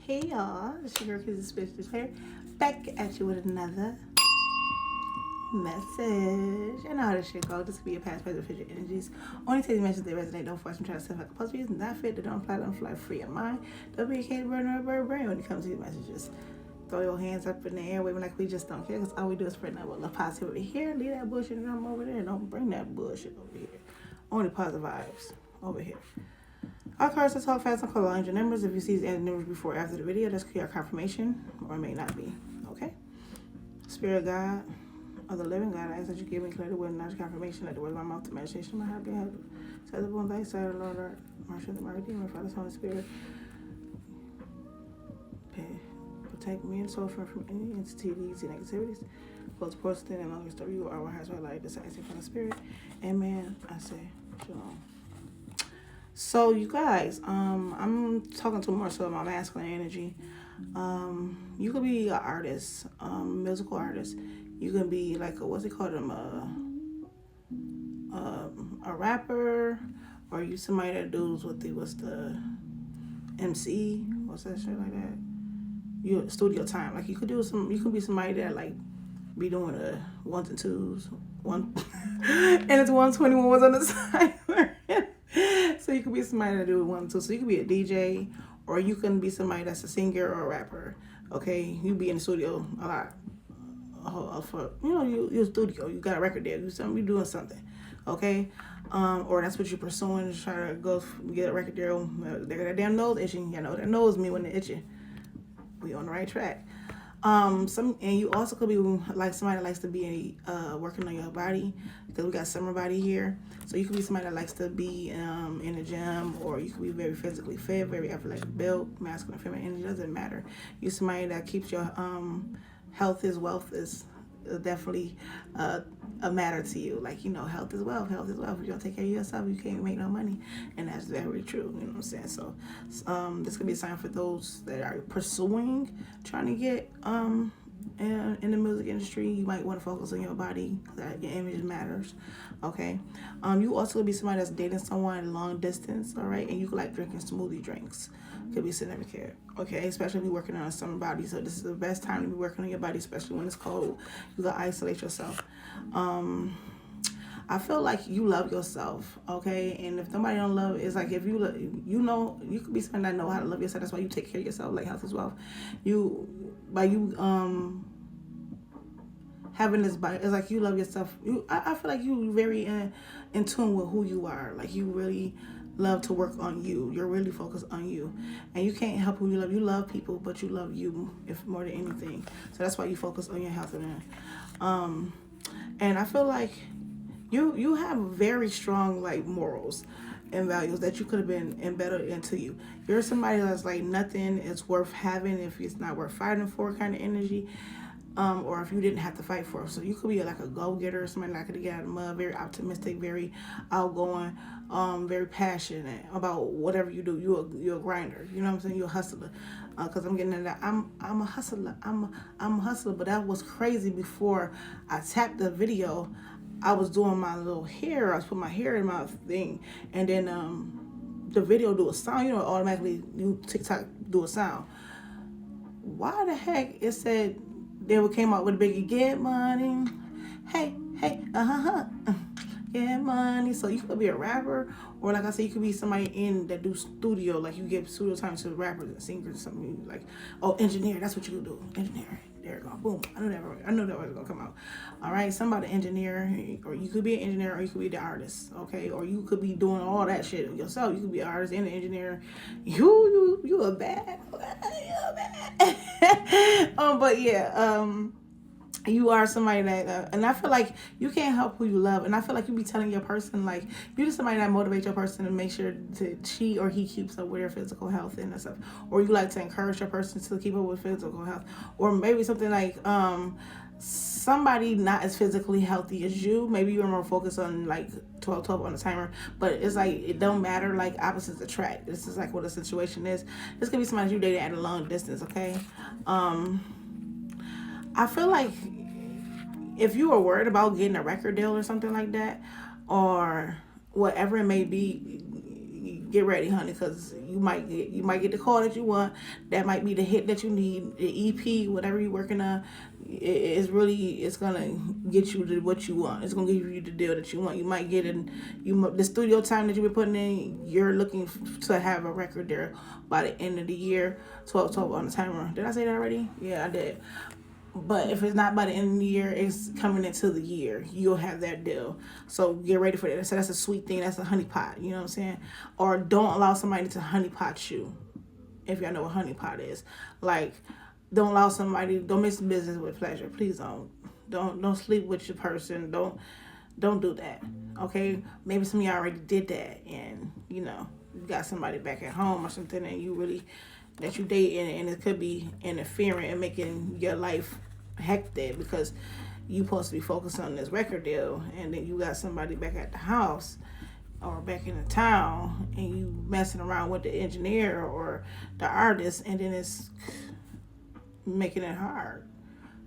Hey y'all, it's your girl Kizzy Spiritual Claire, back at you with another message. And how this shit go. This could be a past, present, future energies. Only take the messages that resonate. Don't force them. Try to stuff like a puzzle. Not fit. That don't apply. Don't fly free of mind. Don't be a case burn or a bird brain when it comes to these messages. Throw your hands up in the air, waving like we just don't care. Because all we do is spread that love positivity here. Leave that bullshit and come over there. Don't bring that bullshit over here. Only positive vibes over here. Our cards to talk fast and call angel numbers. If you see these angel numbers before or after the video, that's clear confirmation, or it may not be. Okay? Spirit God of the living God, I ask that you give me clarity with knowledge confirmation. Let the word of my mouth, the meditation of my heart be heard. Set upon thy side, O Lord, our mercy and my redeemer, Father, Son, and Spirit. Protect me and soul from any entities and negativities. Close ports, stand and long story. You are our highest light, the science from the Spirit. Amen. I say, Shalom. So you guys, I'm talking to more so about masculine energy. You could be an artist, musical artist. You can be like what's it called, a rapper, or you somebody that does what's the MC, what's that shit like that? You studio time, like you could be somebody that like be doing ones and twos, one, and it's 121 was on the side. So you could be somebody that do 1 and 2. So you could be a DJ, or you can be somebody that's a singer or a rapper. Okay, you be in the studio a lot. For you're a studio. You got a record there. You doing something. Okay, or that's what you're pursuing. To try to go get a record deal. They got that damn nose itching. You know that nose me when they're itching. We on the right track. And you also could be like somebody that likes to be working on your body, because we got summer body here. So you could be somebody that likes to be in the gym, or you could be very physically fit, very athletic built, masculine, feminine energy, doesn't matter. You're somebody that keeps your health is wealth is definitely a matter to you. Like, health is wealth. Health is wealth. If you don't take care of yourself, you can't make no money. And that's very true. You know what I'm saying? So this could be a sign for those that are pursuing, trying to get in the music industry. You might want to focus on your body, that your image matters. Okay. You also could be somebody that's dating someone long distance, all right? And you could like drinking smoothie drinks. Could be significant care. Okay, especially if you're working on a summer body. So this is the best time to be working on your body, especially when it's cold. You gotta isolate yourself. I feel like you love yourself, okay? And if somebody don't love, it's like if you could be somebody that know how to love yourself. That's why you take care of yourself, like health as well. Having this body, it's like you love yourself. I feel like you very in tune with who you are. Like you really love to work on you. You're really focused on you, and you can't help who you love. You love people, but you love you if more than anything. So that's why you focus on your health and I feel like you have very strong like morals and values that you could have been embedded into you. You're somebody that's like nothing is worth having if it's not worth fighting for kind of energy. Or if you didn't have to fight for it. So you could be like a go-getter, somebody that could get out of the mud, very optimistic, very outgoing, very passionate about whatever you do. You're a grinder. You know what I'm saying? You're a hustler. Because I'm getting into that. I'm a hustler. I'm a hustler. But that was crazy before I tapped the video. I was doing my little hair. I was putting my hair in my thing. And then the video do a sound. Automatically TikTok do a sound. Why the heck it said... They came out with a big get money, hey, get money. So you could be a rapper, or like I said, you could be somebody that do studio, like you give studio time to rappers and singers or something like, engineer. That's what you could do, engineer. There you go, boom. I knew that was gonna come out. All right, somebody engineer, or you could be an engineer, or you could be the artist, okay, or you could be doing all that shit yourself. You could be an artist and an engineer. You a bad. But yeah, you are somebody that, and I feel like you can't help who you love, and I feel like you be telling your person, like, you're just somebody that motivates your person to make sure that she or he keeps up with their physical health and stuff, or you like to encourage your person to keep up with physical health, or maybe something like, somebody not as physically healthy as you, maybe you're more focused on like 12 on the timer, but it's like it don't matter, like opposites attract. This is like what the situation is. This could be somebody you dated at a long distance, okay? I feel like if you are worried about getting a record deal or something like that, or whatever it may be, get ready, honey, because you might get the call that you want. That might be the hit that you need, the EP, whatever you're working on. It's gonna get you to what you want. It's gonna give you the deal that you want. You might get in the studio time that you've been putting in. You're looking to have a record there by the end of the year. 12 on the timer. Did I say that already? Yeah, I did. But if it's not by the end of the year, it's coming into the year. You'll have that deal. So get ready for that. So that's a sweet thing. That's a honeypot. You know what I'm saying? Or don't allow somebody to honeypot you. If y'all know what honeypot is. Like, don't mix business with pleasure. Please don't. Don't sleep with your person. Don't do that. Okay? Maybe some of y'all already did that. And, you got somebody back at home or something and that you date and it could be interfering and making your life hectic because you supposed to be focused on this record deal and then you got somebody back at the house or back in the town and you messing around with the engineer or the artist and then it's making it hard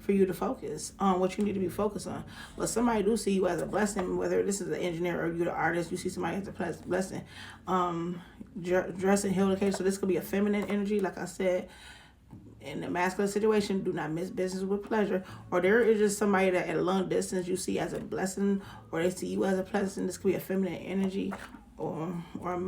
for you to focus on what you need to be focused on. But somebody do see you as a blessing, whether this is the engineer or you the artist, you see somebody as a blessing. Dress and heal the case. So this could be a feminine energy, like I said. In the masculine situation, do not mix business with pleasure. Or there is just somebody that at a long distance you see as a blessing, or they see you as a blessing. This could be a feminine energy, or a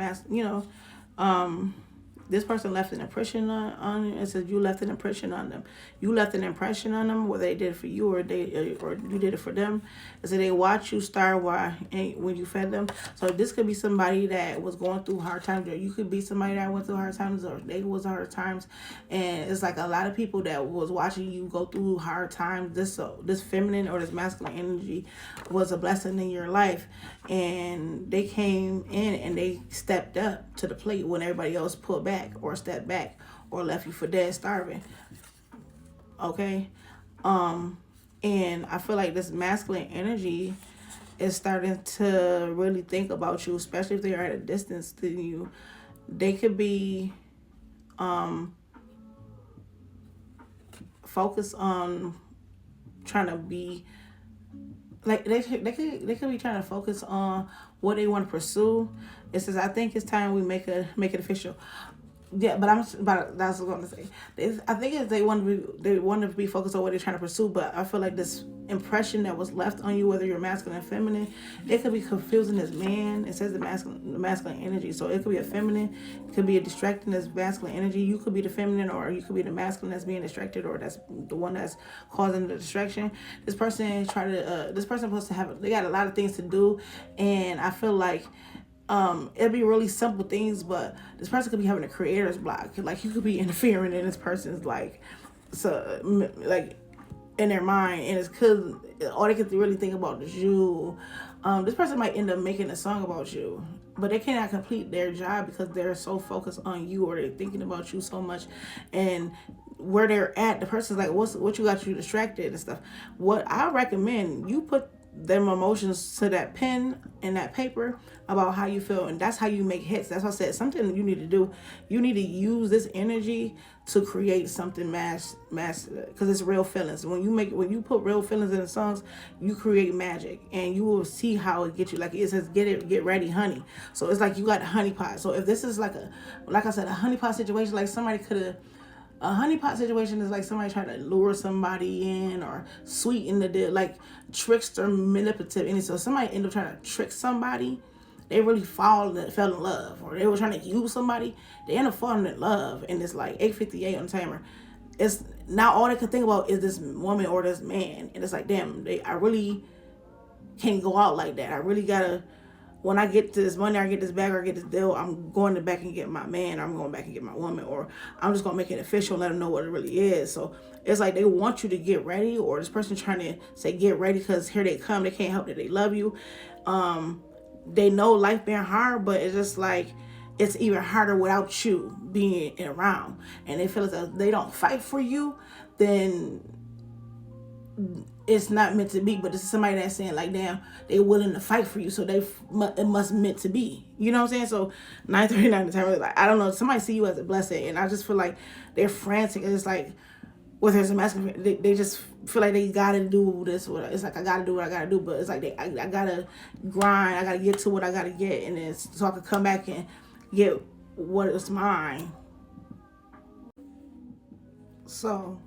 this person left an impression on you. It says you left an impression on them. You left an impression on them, whether they did it for you or you did it for them. It said they watch you start when you fed them. So this could be somebody that was going through hard times, or you could be somebody that went through hard times, or they was hard times. And it's like a lot of people that was watching you go through hard times. This feminine or this masculine energy was a blessing in your life, and they came in and they stepped up to the plate when everybody else pulled back or stepped back or left you for dead starving. Okay? And I feel like this masculine energy is starting to really think about you, especially if they are at a distance to you. They could be focused on trying to be like they could be trying to focus on what they want to pursue. It says, I think it's time we make it official. Yeah, that's what I was going to say. I think they want to be focused on what they're trying to pursue, but I feel like this impression that was left on you, whether you're masculine or feminine, it could be confusing as man. It says the masculine energy, so it could be a feminine, it could be a distracting as masculine energy. You could be the feminine, or you could be the masculine that's being distracted, or that's the one that's causing the distraction. This person supposed to have. They got a lot of things to do, and I feel like. It'd be really simple things, but this person could be having a creator's block. Like, you could be interfering in this person's in their mind, and it's because all they could really think about is you. This person might end up making a song about you, but they cannot complete their job because they're so focused on you, or they're thinking about you so much, and where they're at, the person's like, what you got you distracted and stuff. What I recommend, you put them emotions to that pen and that paper about how you feel, and that's how you make hits. That's what I said, something you need to do. You need to use this energy to create something mass because it's real feelings. When you put real feelings in the songs, you create magic, and you will see how it gets you. Like it says, get ready, honey. So it's like you got a honeypot. So if this is like I said, a honeypot situation, like somebody could have. A honeypot situation is like somebody trying to lure somebody in or sweeten the deal, like trickster, manipulative. And so somebody end up trying to trick somebody. They really fell in love, or they were trying to use somebody. They end up falling in love, and it's like 8:58 on the timer. It's now all they can think about is this woman or this man, and it's like, damn, I really can't go out like that. I really gotta. When I get this money, I get this bag, or I get this deal, I'm going back and get my man, or I'm going back and get my woman, or I'm just going to make it official and let them know what it really is. So it's like they want you to get ready, or this person trying to say get ready because here they come. They can't help that they love you. They know life being hard, but it's just like it's even harder without you being around. And they feel as though they don't fight for you, then it's not meant to be. But this is somebody that's saying like, damn, they willing to fight for you, so it must meant to be. You know what I'm saying? So 9:39 the time, like, I don't know, somebody see you as a blessing, and I just feel like they're frantic. It's like whether it's a masculine, they just feel like they gotta do this. It's like I gotta do what I gotta do, but it's like I gotta grind. I gotta get to what I gotta get, and then so I can come back and get what is mine. So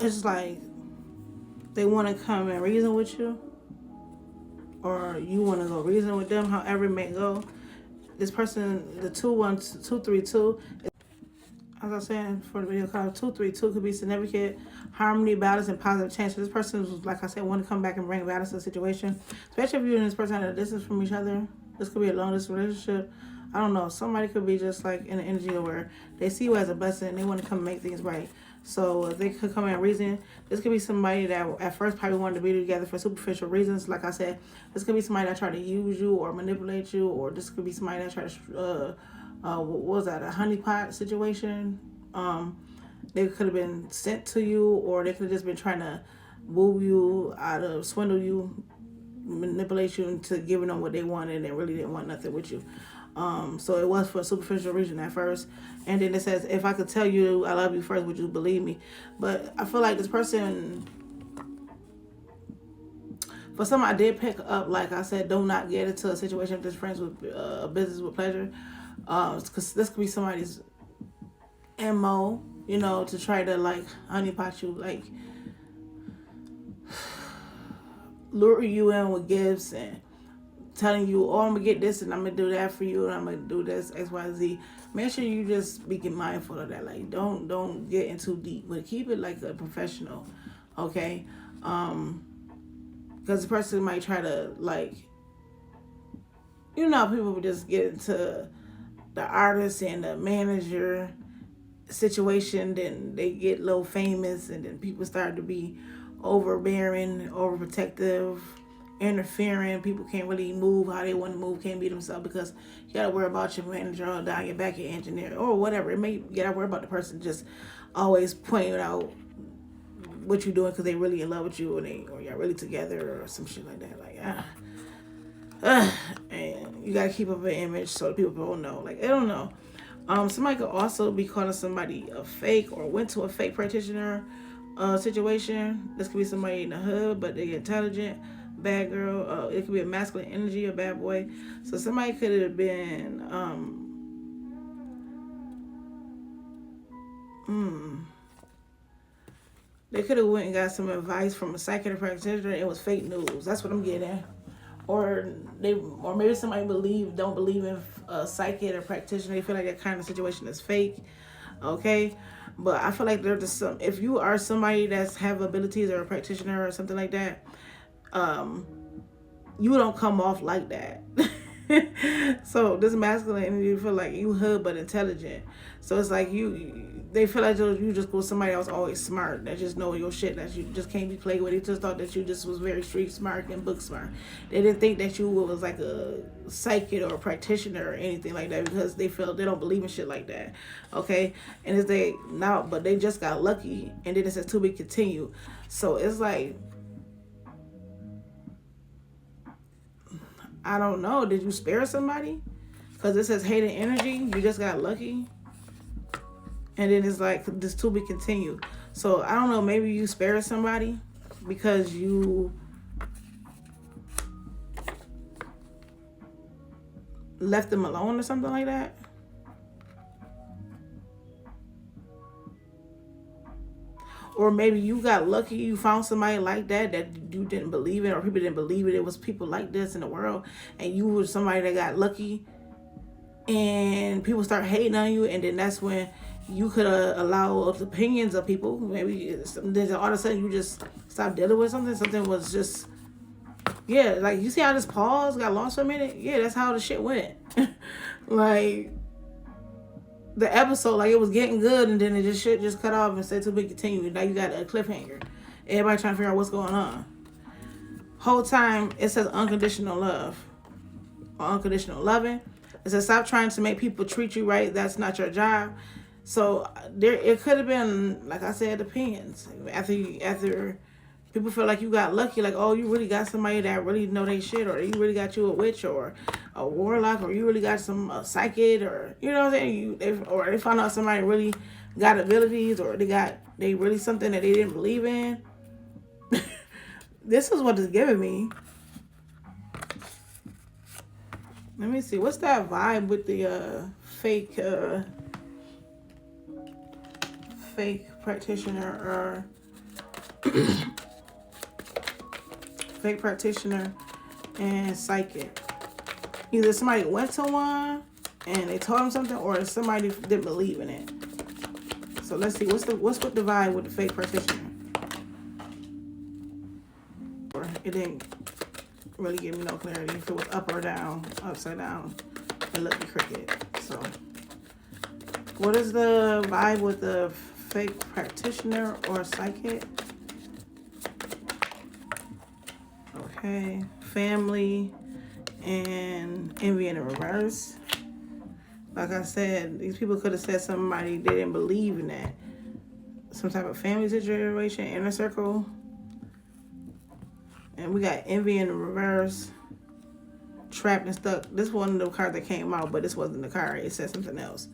it's like they want to come and reason with you, or you want to go reason with them, however it may go. This person, the 21232, as I was saying for the video call, 232 could be significant harmony, balance, and positive change. So this person was, like I said, want to come back and bring balance to the situation, especially if you and this person at a distance from each other. This could be a long distance relationship. I don't know. Somebody could be just like in the energy where they see you as a blessing and they want to come make things right. So if they could come in and reason, this could be somebody that at first probably wanted to be together for superficial reasons. Like I said, this could be somebody that tried to use you or manipulate you, or this could be somebody that tried to what was that, a honeypot situation? They could have been sent to you, or they could have just been trying to woo you out of, swindle you, manipulate you into giving them what they wanted, and they really didn't want nothing with you. So it was for a superficial reason at first. And then it says, if I could tell you I love you first, would you believe me? But I feel like this person, for some, I did pick up, like I said, do not get into a situation with this friends with business with pleasure. Because this could be somebody's MO, you know, to try to like honeypot you, like lure you in with gifts and telling you, oh, I'm gonna get this and I'm gonna do that for you and I'm gonna do this XYZ. Make sure you just be mindful of that. Like don't get in too deep, but keep it like a professional, okay? Because the person might try to, like, you know, people would just get into the artist and the manager situation, then they get low famous, and then people start to be overbearing, overprotective, interfering. People can't really move how they want to move, can't be themselves because you gotta worry about your manager or down your back, your engineer or whatever. It may, you gotta worry about the person just always pointing out what you're doing because they really in love with you, or y'all really together or some shit like that. Like and you gotta keep up an image so people don't know. Like, I don't know. Somebody could also be calling somebody a fake or went to a fake practitioner situation. This could be somebody in the hood, but they're intelligent, bad girl. It could be a masculine energy, a bad boy. So somebody could have been they could have went and got some advice from a psychiatric practitioner. It was fake news. That's what I'm getting. Or maybe somebody don't believe in a psychiatric practitioner. They feel like that kind of situation is fake. Okay, but I feel like there's just some. If you are somebody that's have abilities or a practitioner or something like that, you don't come off like that. So this masculine energy, you feel like you hood but intelligent. So it's like they feel like you just go somebody else always smart that just know your shit, that you just can't be played with. They just thought that you just was very street smart and book smart. They didn't think that you was like a psychic or a practitioner or anything like that because they don't believe in shit like that. Okay, and but they just got lucky, and then it says to be continued. So it's like, I don't know. Did you spare somebody? Because it says hated energy. You just got lucky. And then it's like, this to be continued. So I don't know. Maybe you spared somebody because you left them alone or something like that. Or maybe you got lucky, you found somebody like that you didn't believe in, or people didn't believe it. It was people like this in the world, and you were somebody that got lucky, and people start hating on you, and then that's when you could allow the opinions of people. Maybe then all of a sudden you just stopped dealing with something. Something was just, yeah, like you see how this pause got lost for a minute? Yeah, that's how the shit went. Like, the episode, like, it was getting good, and then it just cut off and said to be continued. Now you got a cliffhanger. Everybody trying to figure out what's going on. Whole time it says unconditional love or unconditional loving. It says stop trying to make people treat you right. That's not your job. So it could have been, like I said, opinions. After people feel like you got lucky, like, oh, you really got somebody that really know they shit, or you really got you a witch or a warlock, or you really got some psychic, or you know what I'm saying, or they found out somebody really got abilities, or they really something that they didn't believe in. This is what it's giving me. Let me see. What's that vibe with the fake practitioner or fake practitioner and psychic? Either somebody went to one and they told them something, or somebody didn't believe in it. So let's see. What's with the vibe with the fake practitioner? Or it didn't really give me no clarity if it was up or down, upside down. It looked crooked. So what is the vibe with the fake practitioner or psychic? Okay, family and envy in the reverse. Like I said, these people could have said somebody they didn't believe in that. Some type of family situation, inner circle. And we got envy in the reverse, trapped and stuck. This wasn't the card that came out, but this wasn't the card. It said something else.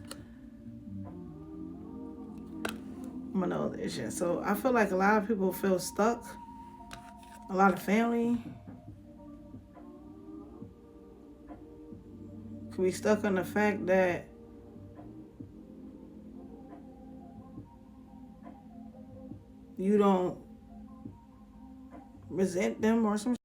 Manipulation. So I feel like a lot of people feel stuck. A lot of family could be stuck on the fact that you don't resent them or some